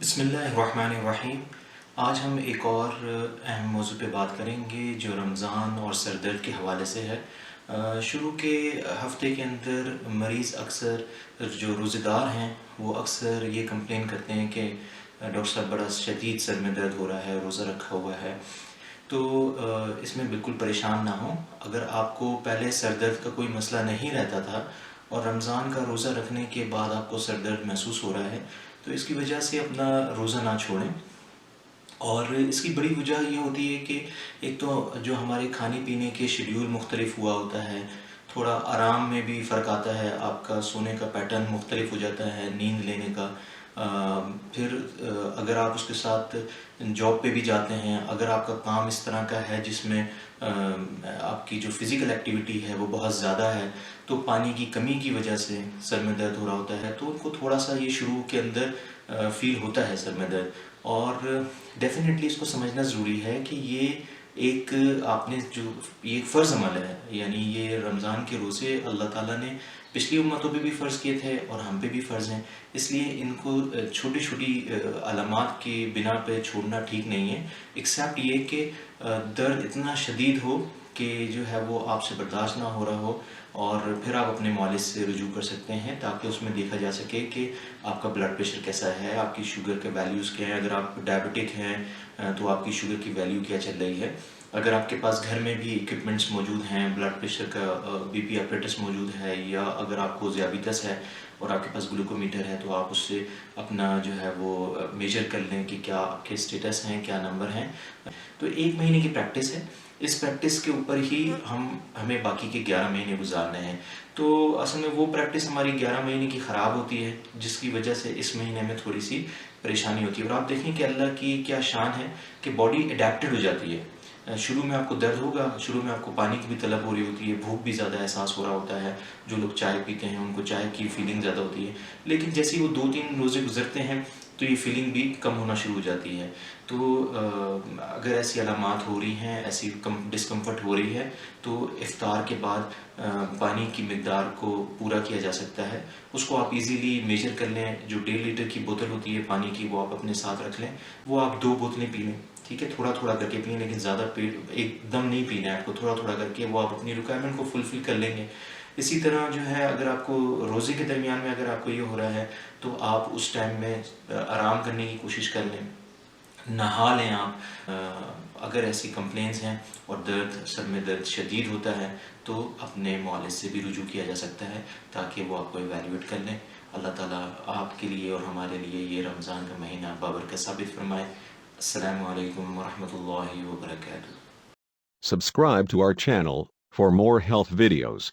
بسم اللہ الرحمن الرحیم۔ آج ہم ایک اور اہم موضوع پہ بات کریں گے جو رمضان اور سر درد کے حوالے سے ہے۔ شروع کے ہفتے کے اندر مریض اکثر جو روزہ دار ہیں وہ اکثر یہ کمپلین کرتے ہیں کہ ڈاکٹر صاحب بڑا شدید سر میں درد ہو رہا ہے، روزہ رکھا ہوا ہے۔ تو اس میں بالکل پریشان نہ ہوں۔ اگر آپ کو پہلے سر درد کا کوئی مسئلہ نہیں رہتا تھا اور رمضان کا روزہ رکھنے کے بعد آپ کو سر درد محسوس ہو رہا ہے تو اس کی وجہ سے اپنا روزہ نہ چھوڑیں۔ اور اس کی بڑی وجہ یہ ہوتی ہے کہ ایک تو جو ہمارے کھانے پینے کے شیڈیول مختلف ہوا ہوتا ہے، تھوڑا آرام میں بھی فرق آتا ہے، آپ کا سونے کا پیٹرن مختلف ہو جاتا ہے، نیند لینے کا۔ پھر اگر آپ اس کے ساتھ جاب پہ بھی جاتے ہیں، اگر آپ کا کام اس طرح کا ہے جس میں آپ کی جو فزیکل ایکٹیویٹی ہے وہ بہت زیادہ ہے تو پانی کی کمی کی وجہ سے سر میں درد ہو رہا ہوتا ہے، تو ان کو تھوڑا سا یہ شروع کے اندر فیل ہوتا ہے سر میں درد۔ اور ڈیفینیٹلی اس کو سمجھنا ضروری ہے کہ یہ ایک آپ نے جو یہ ایک فرض عمل ہے، یعنی یہ رمضان کے روزے اللہ تعالیٰ نے پچھلی امتوں پہ بھی فرض کیے تھے اور ہم پہ بھی فرض ہیں، اس لیے ان کو چھوٹی چھوٹی علامات کی بنا پہ چھوڑنا ٹھیک نہیں ہے، ایکسیپٹ یہ کہ درد اتنا شدید ہو کہ جو ہے وہ آپ سے برداشت نہ ہو رہا ہو، اور پھر آپ اپنے معالج سے رجوع کر سکتے ہیں تاکہ اس میں دیکھا جا سکے کہ آپ کا بلڈ پریشر کیسا ہے، آپ کی شوگر کے ویلیوز کیا ہیں، اگر آپ ڈائبٹک ہیں تو آپ کی شوگر کی ویلیو کیا چل رہی ہے۔ اگر آپ کے پاس گھر میں بھی اکوپمنٹس موجود ہیں، بلڈ پریشر کا بی پی اپریٹس موجود ہے، یا اگر آپ کو ذیابیطس ہے اور آپ کے پاس گلوکومیٹر ہے تو آپ اس سے اپنا جو ہے وہ میجر کر لیں کہ کیا آپ کے اسٹیٹس ہیں، کیا نمبر ہیں۔ تو 1 مہینے کی پریکٹس ہے، اس پریکٹس کے اوپر ہی ہمیں باقی کے 11 مہینے گزارنے ہیں۔ تو اصل میں وہ پریکٹس ہماری 11 مہینے کی خراب ہوتی ہے جس کی وجہ سے اس مہینے میں تھوڑی سی پریشانی ہوتی ہے، اور آپ دیکھیں کہ اللہ کی کیا شان ہے کہ باڈی اڈیپٹڈ ہو جاتی ہے۔ شروع میں آپ کو درد ہوگا، شروع میں آپ کو پانی کی بھی طلب ہو رہی ہوتی ہے، بھوک بھی زیادہ احساس ہو رہا ہوتا ہے، جو لوگ چائے پیتے ہیں ان کو چائے کی فیلنگ زیادہ ہوتی ہے، لیکن جیسے ہی وہ 2-3 روزے گزرتے ہیں تو یہ فیلنگ بھی کم ہونا شروع ہو جاتی ہے۔ تو اگر ایسی علامات ہو رہی ہیں، ایسی ڈسکمفرٹ ہو رہی ہے تو افطار کے بعد پانی کی مقدار کو پورا کیا جا سکتا ہے۔ اس کو آپ ایزیلی میجر کر لیں، جو 1.5 لیٹر کی بوتل ہوتی ہے پانی کی وہ آپ اپنے ساتھ رکھ لیں، وہ آپ 2 بوتلیں پی لیں، ٹھیک ہے، تھوڑا تھوڑا کر کے پئیں، لیکن زیادہ ایک دم نہیں پینا ہے آپ کو، تھوڑا تھوڑا کر کے وہ آپ اپنی ریکوائرمنٹ کو فلفل کر لیں گے۔ اسی طرح جو ہے اگر آپ کو روزے کے درمیان میں اگر آپ کو یہ ہو رہا ہے تو آپ اس ٹائم میں آرام کرنے کی کوشش کر لیں، نہا لیں آپ۔ اگر ایسی کمپلینس ہیں اور سر میں درد شدید ہوتا ہے تو اپنے معالج سے بھی رجوع کیا جا سکتا ہے تاکہ وہ آپ کو ایویلیویٹ کر لیں۔ اللہ تعالیٰ آپ کے لیے اور ہمارے لیے یہ رمضان کا مہینہ بابرکت ثابت فرمائے۔ السلام علیکم ورحمۃ اللہ وبرکاتہ۔ Subscribe to our channel for more health videos.